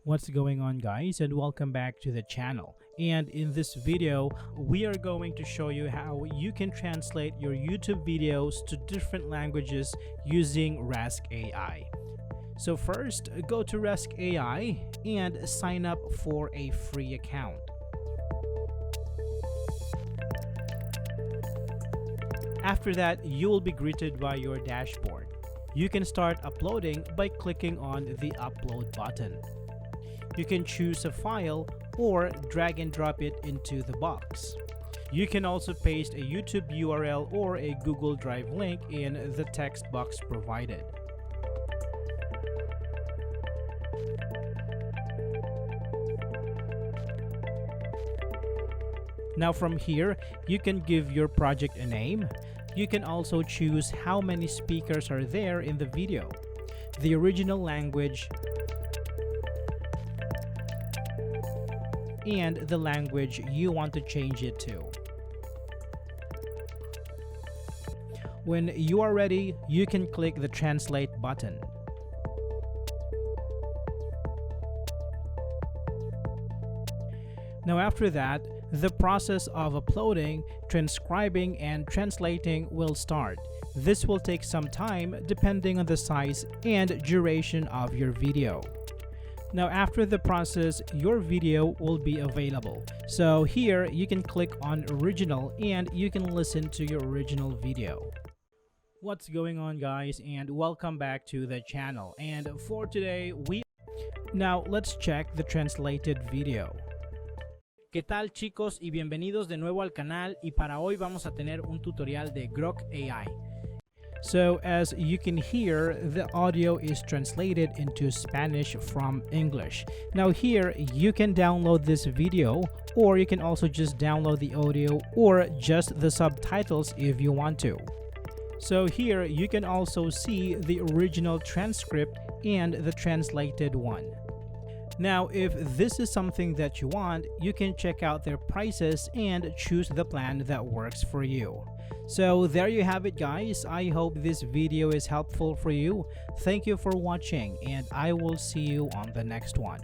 What's going on, guys, and welcome back to the channel. And in this video we are going to show you how you can translate your YouTube videos to different languages using Rask AI. So first, go to Rask AI and sign up for a free account. After that, you will be greeted by your dashboard. You can start uploading by clicking on the upload button. You can choose a file or drag and drop it into the box. You can also paste a YouTube URL or a Google Drive link in the text box provided. Now from here, you can give your project a name. You can also choose how many speakers are there in the video, the original language, and the language you want to change it to. When you are ready, you can click the translate button. Now after that, the process of uploading, transcribing, and translating will start. This will take some time depending on the size and duration of your video. Now after the process, your video will be available. So here you can click on original and you can listen to your original video. What's going on, guys, and welcome back to the channel. And for today, now let's check the translated video. ¿Qué tal, chicos? Y bienvenidos de nuevo al canal, y para hoy vamos a tener un tutorial de Rask AI. So as you can hear, the audio is translated into Spanish from English. Now here you can download this video, or you can also just download the audio or just the subtitles if you want to. So here you can also see the original transcript and the translated one. Now, if this is something that you want, you can check out their prices and choose the plan that works for you. So there you have it, guys. I hope this video is helpful for you. Thank you for watching, and I will see you on the next one.